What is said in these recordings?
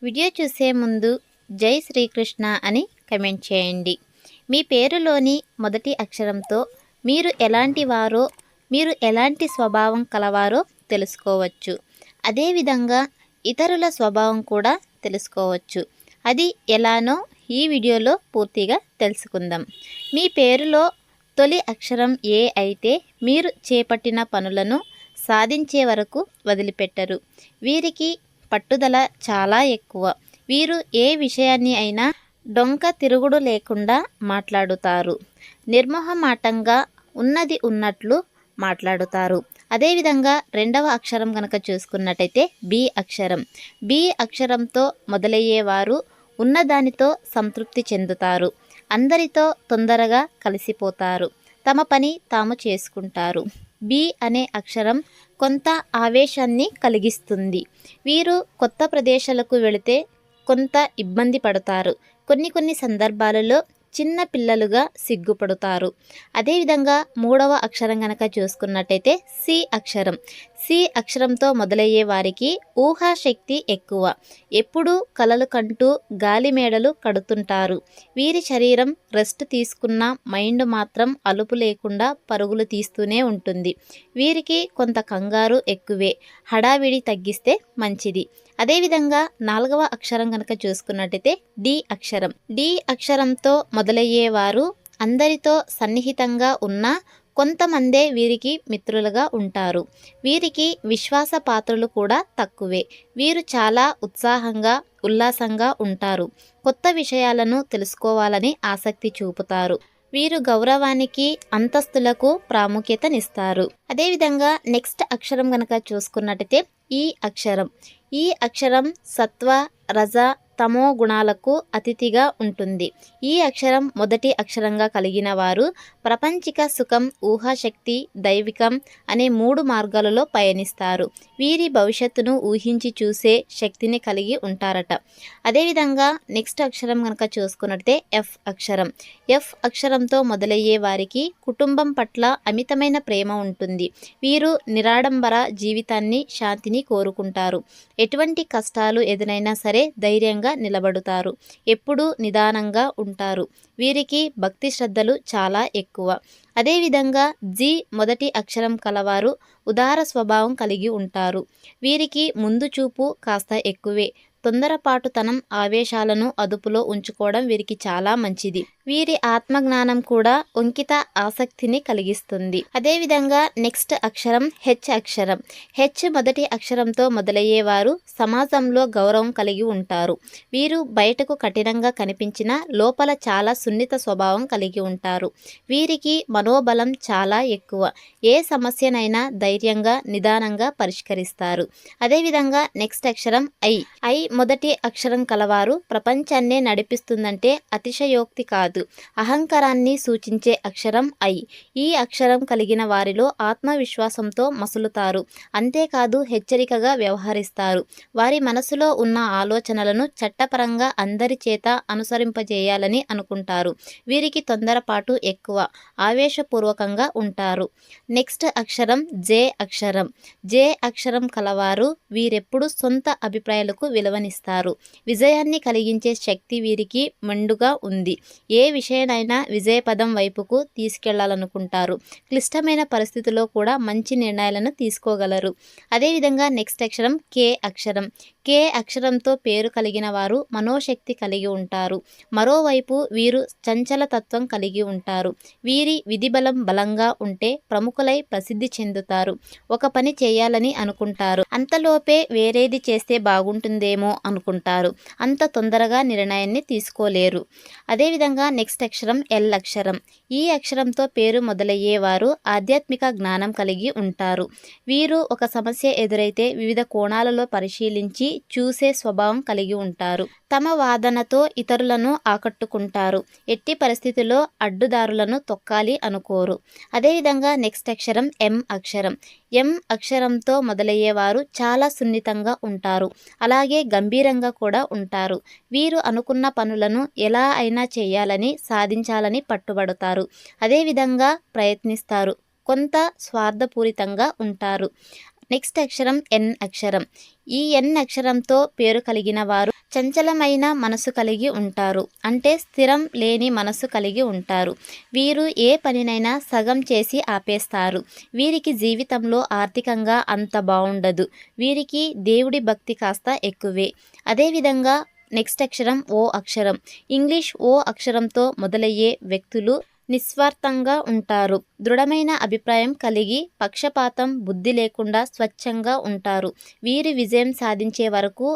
Video చూసే ముందు జై శ్రీకృష్ణ అని కమెంట్ చేయండి. మీ పేరులోని మొదటి అక్షరంతో మీరు ఎలాంటి వారో, మీరు ఎలాంటి స్వభావం కలవారో తెలుసుకోవచ్చు. అదేవిధంగా ఇతరుల స్వభావం కూడా తెలుసుకోవచ్చు. అది ఎలానో ఈ వీడియోలో పూర్తిగా తెలుసుకుందాం. మీ పేరులో తొలి అక్షరం ఏ అయితే మీరు చేపట్టిన పనులను సాధించే వరకు వదిలిపెట్టరు. వీరికి పట్టుదల చాలా ఎక్కువ. వీరు ఏ విషయాన్ని అయినా డొంక తిరుగుడు లేకుండా మాట్లాడుతారు. నిర్మోహమాటంగా ఉన్నది ఉన్నట్లు మాట్లాడుతారు. అదేవిధంగా రెండవ అక్షరం కనుక చూసుకున్నట్టయితే బి అక్షరం. బి అక్షరంతో మొదలయ్యేవారు ఉన్నదానితో సంతృప్తి చెందుతారు. అందరితో తొందరగా కలిసిపోతారు. తమ పని తాము చేసుకుంటారు. బి అనే అక్షరం కొంత ఆవేశాన్ని కలిగిస్తుంది. వీరు కొత్త ప్రదేశాలకు వెళితే కొంత ఇబ్బంది పడతారు. కొన్ని సందర్భాలలో చిన్న పిల్లలుగా సిగ్గుపడతారు. అదేవిధంగా మూడవ అక్షరం కనుక చూసుకున్నట్టయితే సి అక్షరం. సి అక్షరంతో మొదలయ్యే వారికి ఊహాశక్తి ఎక్కువ. ఎప్పుడూ కలలు కంటూ గాలి మేడలు కడుతుంటారు. వీరి శరీరం రెస్ట్ తీసుకున్న మైండ్ మాత్రం అలుపు లేకుండా పరుగులు తీస్తూనే ఉంటుంది. వీరికి కొంత కంగారు ఎక్కువే. హడావిడి తగ్గిస్తే మంచిది. అదేవిధంగా నాలుగవ అక్షరం కనుక చూసుకున్నట్టయితే డి అక్షరం. డి అక్షరంతో మొదలయ్యేవారు అందరితో సన్నిహితంగా ఉన్న కొంతమందే వీరికి మిత్రులుగా ఉంటారు. వీరికి విశ్వాస పాత్రలు కూడా తక్కువే. వీరు చాలా ఉత్సాహంగా ఉల్లాసంగా ఉంటారు. కొత్త విషయాలను తెలుసుకోవాలని ఆసక్తి చూపుతారు. వీరు గౌరవానికి అంతస్తులకు ప్రాముఖ్యతనిస్తారు. అదేవిధంగా నెక్స్ట్ అక్షరం కనుక చూసుకున్నట్టయితే ఈ అక్షరం. ఈ అక్షరం సత్వ రజ తమో గుణాలకు అతిథిగా ఉంటుంది. ఈ అక్షరం మొదటి అక్షరంగా కలిగిన వారు ప్రపంచిక సుఖం, ఊహాశక్తి, దైవికం అనే 3 మార్గాలలో పయనిస్తారు. వీరి భవిష్యత్తును ఊహించి చూసే శక్తిని కలిగి ఉంటారట. అదేవిధంగా నెక్స్ట్ అక్షరం కనుక చూసుకున్నట్టే ఎఫ్ అక్షరం. ఎఫ్ అక్షరంతో మొదలయ్యే వారికి కుటుంబం పట్ల అమితమైన ప్రేమ ఉంటుంది. వీరు నిరాడంబర జీవితాన్ని, శాంతిని కోరుకుంటారు. ఎటువంటి కష్టాలు ఎదురైనా సరే ధైర్యంగా నిలబడుతారు. ఎప్పుడూ నిదానంగా ఉంటారు. వీరికి భక్తి శ్రద్ధలు చాలా ఎక్కువ. అదేవిధంగా జి మొదటి అక్షరం కలవారు ఉదార స్వభావం కలిగి ఉంటారు. వీరికి ముందు చూపు కాస్త ఎక్కువే. తొందరపాటుతనం, ఆవేశాలను అదుపులో ఉంచుకోవడం వీరికి చాలా మంచిది. వీరి ఆత్మజ్ఞానం కూడా అంకిత ఆసక్తిని కలిగిస్తుంది. అదేవిధంగా నెక్స్ట్ అక్షరం హెచ్ అక్షరం. హెచ్ మొదటి అక్షరంతో మొదలయ్యేవారు సమాజంలో గౌరవం కలిగి ఉంటారు. వీరు బయటకు కఠినంగా కనిపించిన లోపల చాలా సున్నిత స్వభావం కలిగి ఉంటారు. వీరికి మనోబలం చాలా ఎక్కువ. ఏ సమస్యనైనా ధైర్యంగా, నిదానంగా పరిష్కరిస్తారు. అదేవిధంగా నెక్స్ట్ అక్షరం ఐ. ఐ మొదటి అక్షరం కలవారు ప్రపంచాన్నే నడిపిస్తుందంటే అతిశయోక్తి కాదు. అహంకారాన్ని సూచించే అక్షరం ఐ. ఈ అక్షరం కలిగిన వారిలో ఆత్మవిశ్వాసంతో మసులుతారు. అంతేకాదు హెచ్చరికగా వ్యవహరిస్తారు. వారి మనసులో ఉన్న ఆలోచనలను చట్టపరంగా అందరి చేత అనుసరింపజేయాలని అనుకుంటారు. వీరికి తొందరపాటు ఎక్కువ. ఆవేశపూర్వకంగా ఉంటారు. నెక్స్ట్ అక్షరం జే అక్షరం. జే అక్షరం కలవారు వీరెప్పుడు సొంత అభిప్రాయాలకు విలువనిస్తారు. విజయాన్ని కలిగించే శక్తి వీరికి మెండుగా ఉంది. ఏ విషయానైనా విజయపదం వైపుకు తీసుకెళ్లాలనుకుంటారు. క్లిష్టమైన పరిస్థితుల్లో కూడా మంచి నిర్ణయాలను తీసుకోగలరు. అదేవిధంగా నెక్స్ట్ అక్షరం కే అక్షరం. కే అక్షరంతో పేరు కలిగిన వారు మనోశక్తి కలిగి ఉంటారు. మరోవైపు వీరు చంచల తత్వం కలిగి ఉంటారు. వీరి విధిబలం బలంగా ఉంటే ప్రముఖులై ప్రసిద్ధి చెందుతారు. ఒక పని చేయాలని అనుకుంటారు. అంతలోపే వేరేది చేస్తే బాగుంటుందేమో అనుకుంటారు. అంత తొందరగా నిర్ణయాన్ని తీసుకోలేరు. అదేవిధంగా నెక్స్ట్ అక్షరం ఎల్ అక్షరం. ఈ అక్షరంతో పేరు మొదలయ్యేవారు ఆధ్యాత్మిక జ్ఞానం కలిగి ఉంటారు. వీరు ఒక సమస్య ఎదురైతే వివిధ కోణాలలో పరిశీలించి చూసే స్వభావం కలిగి ఉంటారు. తమ వాదనతో ఇతరులను ఆకట్టుకుంటారు. ఎట్టి పరిస్థితుల్లో అడ్డుదారులను తొక్కాలి అనుకోరు. అదేవిధంగా నెక్స్ట్ అక్షరం ఎం అక్షరం. ఎం అక్షరంతో మొదలయ్యేవారు చాలా సున్నితంగా ఉంటారు. అలాగే గంభీరంగా కూడా ఉంటారు. వీరు అనుకున్న పనులను ఎలా అయినా చేయాలని, సాధించాలని పట్టుబడతారు. అదేవిధంగా ప్రయత్నిస్తారు. కొంత స్వార్థపూరితంగా ఉంటారు. నెక్స్ట్ అక్షరం ఎన్ అక్షరం. ఈ ఎన్ అక్షరంతో పేరు కలిగిన వారు చంచలమైన మనసు కలిగి ఉంటారు. అంటే స్థిరం లేని మనసు కలిగి ఉంటారు. వీరు ఏ పనినైనా సగం చేసి ఆపేస్తారు. వీరికి జీవితంలో ఆర్థికంగా అంత బాగుండదు. వీరికి దేవుడి భక్తి కాస్త ఎక్కువే. అదేవిధంగా నెక్స్ట్ అక్షరం ఓ అక్షరం. ఇంగ్లీష్ ఓ అక్షరంతో మొదలయ్యే వ్యక్తులు నిస్వార్థంగా ఉంటారు. దృఢమైన అభిప్రాయం కలిగి పక్షపాతం బుద్ధి లేకుండా స్వచ్ఛంగా ఉంటారు. వీరి విజయం సాధించే వరకు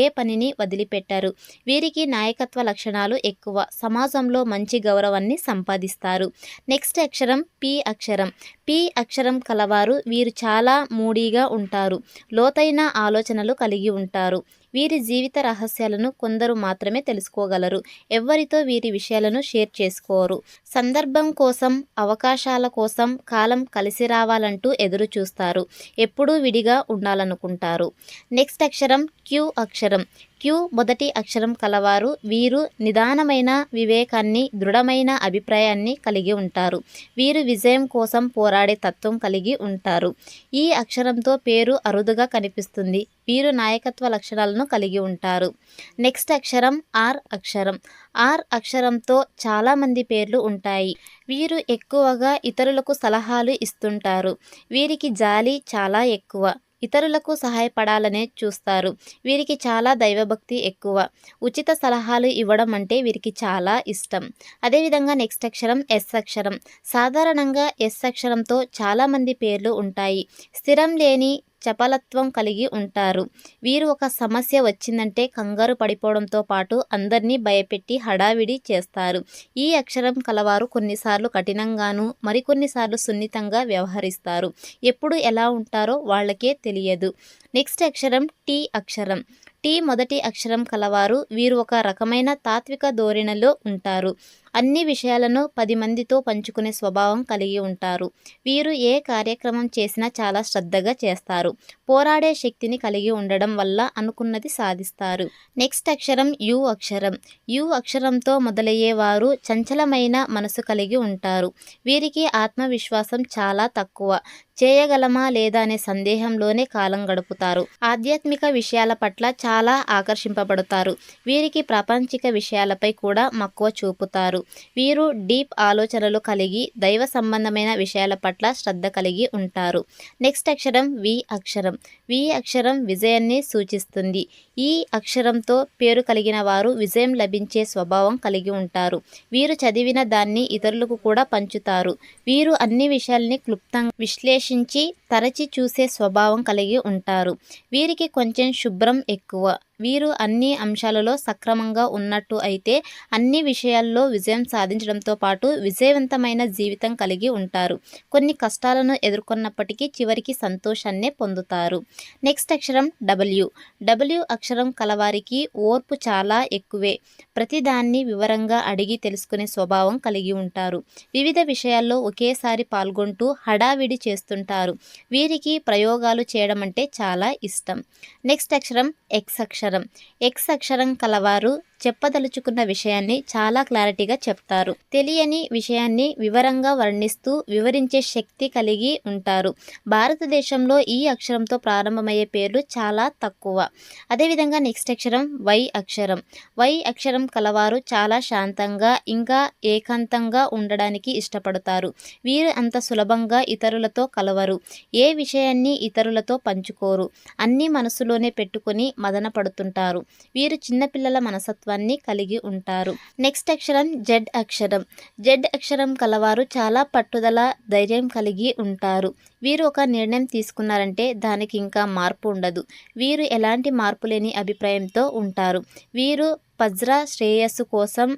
ఏ పనిని వదిలిపెట్టారు. వీరికి నాయకత్వ లక్షణాలు ఎక్కువ. సమాజంలో మంచి గౌరవాన్ని సంపాదిస్తారు. నెక్స్ట్ అక్షరం పి అక్షరం. పి అక్షరం కలవారు వీరు చాలా మూడీగా ఉంటారు. లోతైన ఆలోచనలు కలిగి ఉంటారు. వీరి జీవిత రహస్యాలను కొందరు మాత్రమే తెలుసుకోగలరు. ఎవ్వరితో వీరి విషయాలను షేర్ చేసుకోరు. సందర్భం కోసం, అవకాశాల కోసం కాలం కలిసి రావాలంటూ ఎదురు చూస్తారు. ఎప్పుడూ విడిగా ఉండాలనుకుంటారు. నెక్స్ట్ అక్షరం క్యూ అక్షరం. క్యూ మొదటి అక్షరం కలవారు వీరు నిదానమైన వివేకాన్ని, దృఢమైన అభిప్రాయాన్ని కలిగి ఉంటారు. వీరు విజయం కోసం పోరాడే తత్వం కలిగి ఉంటారు. ఈ అక్షరంతో పేరు అరుదుగా కనిపిస్తుంది. వీరు నాయకత్వ లక్షణాలను కలిగి ఉంటారు. నెక్స్ట్ అక్షరం ఆర్ అక్షరం. ఆర్ అక్షరంతో చాలామంది పేర్లు ఉంటాయి. వీరు ఎక్కువగా ఇతరులకు సలహాలు ఇస్తుంటారు. వీరికి జాలి చాలా ఎక్కువ. ఇతరులకు సహాయపడాలనే చూస్తారు. వీరికి చాలా దైవభక్తి ఎక్కువ. ఉచిత సలహాలు ఇవ్వడం అంటే వీరికి చాలా ఇష్టం. అదేవిధంగా నెక్స్ట్ అక్షరం ఎస్ అక్షరం. సాధారణంగా ఎస్ అక్షరంతో చాలామంది పేర్లు ఉంటాయి. స్థిరం లేని చపలత్వం కలిగి ఉంటారు. వీరు ఒక సమస్య వచ్చిందంటే కంగారు పడిపోవడంతో పాటు అందరినీ భయపెట్టి హడావిడి చేస్తారు. ఈ అక్షరం కలవారు కొన్నిసార్లు కఠినంగాను, మరికొన్నిసార్లు సున్నితంగా వ్యవహరిస్తారు. ఎప్పుడు ఎలా ఉంటారో వాళ్ళకే తెలియదు. నెక్స్ట్ అక్షరం టీ అక్షరం. టీ మొదటి అక్షరం కలవారు వీరు ఒక రకమైన తాత్విక ధోరణిలో ఉంటారు. అన్ని విషయాలను 10 మందితో పంచుకునే స్వభావం కలిగి ఉంటారు. వీరు ఏ కార్యక్రమం చేసినా చాలా శ్రద్ధగా చేస్తారు. పోరాడే శక్తిని కలిగి ఉండడం వల్ల అనుకున్నది సాధిస్తారు. నెక్స్ట్ అక్షరం యు అక్షరం. యు అక్షరంతో మొదలయ్యే వారు చంచలమైన మనసు కలిగి ఉంటారు. వీరికి ఆత్మవిశ్వాసం చాలా తక్కువ. చేయగలమా లేదా అనే సందేహంలోనే కాలం గడుపుతారు. ఆధ్యాత్మిక విషయాల పట్ల చాలా ఆకర్షింపబడతారు. వీరికి ప్రాపంచిక విషయాలపై కూడా మక్కువ చూపుతారు. వీరు డీప్ ఆలోచనలు కలిగి దైవ సంబంధమైన విషయాల పట్ల శ్రద్ధ కలిగి ఉంటారు. నెక్స్ట్ అక్షరం వి అక్షరం. వి అక్షరం విజయాన్ని సూచిస్తుంది. ఈ అక్షరంతో పేరు కలిగిన వారు విజయం లభించే స్వభావం కలిగి ఉంటారు. వీరు చదివిన దాన్ని ఇతరులకు కూడా పంచుతారు. వీరు అన్ని విషయాల్ని క్లుప్తంగా విశ్లేషించి తరచి చూసే స్వభావం కలిగి ఉంటారు. వీరికి కొంచెం శుభ్రం ఎక్కువ. వీరు అన్ని అంశాలలో సక్రమంగా ఉన్నట్టు అయితే అన్ని విషయాల్లో విజయం సాధించడంతో పాటు విజయవంతమైన జీవితం కలిగి ఉంటారు. కొన్ని కష్టాలను ఎదుర్కొన్నప్పటికీ చివరికి సంతోషాన్నే పొందుతారు. నెక్స్ట్ అక్షరం డబ్ల్యూ. డబ్ల్యూ అక్షరం కలవారికి ఓర్పు చాలా ఎక్కువే. ప్రతిదాన్ని వివరంగా అడిగి తెలుసుకునే స్వభావం కలిగి ఉంటారు. వివిధ విషయాల్లో ఒకేసారి పాల్గొంటూ హడావిడి చేస్తుంటారు. వీరికి ప్రయోగాలు చేయడం అంటే చాలా ఇష్టం. నెక్స్ట్ అక్షరం ఎక్స్ అక్షరం. ఎక్స్ అక్షరం కలవారు చెప్పదలుచుకున్న విషయాన్ని చాలా క్లారిటీగా చెప్తారు. తెలియని విషయాన్ని వివరంగా వర్ణిస్తూ వివరించే శక్తి కలిగి ఉంటారు. భారతదేశంలో ఈ అక్షరంతో ప్రారంభమయ్యే పేర్లు చాలా తక్కువ. అదేవిధంగా నెక్స్ట్ అక్షరం వై అక్షరం. వై అక్షరం కలవారు చాలా శాంతంగా ఇంకా ఏకాంతంగా ఉండడానికి ఇష్టపడతారు. వీరు అంత సులభంగా ఇతరులతో కలవరు. ఏ విషయాన్ని ఇతరులతో పంచుకోరు. అన్నీ మనసులోనే పెట్టుకుని మదన పడుతుంటారు. వీరు చిన్నపిల్లల మనసత్వాన్ని కలిగి ఉంటారు. నెక్స్ట్ అక్షరం జెడ్ అక్షరం. జెడ్ అక్షరం కలవారు చాలా పట్టుదల, ధైర్యం కలిగి ఉంటారు. వీరు ఒక నిర్ణయం తీసుకున్నారంటే దానికి ఇంకా మార్పు ఉండదు. వీరు ఎలాంటి మార్పు లేని అభిప్రాయంతో ఉంటారు. వీరు ప్రజల శ్రేయస్సు కోసం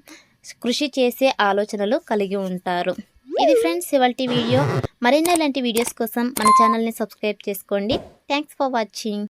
కృషి చేసే ఆలోచనలు కలిగి ఉంటారు. ఇది ఫ్రెండ్స్ ఇవాల్టి వీడియో. మరిన్ని ఇలాంటి వీడియోస్ కోసం మన ఛానల్ని సబ్స్క్రైబ్ చేసుకోండి. Thanks for watching.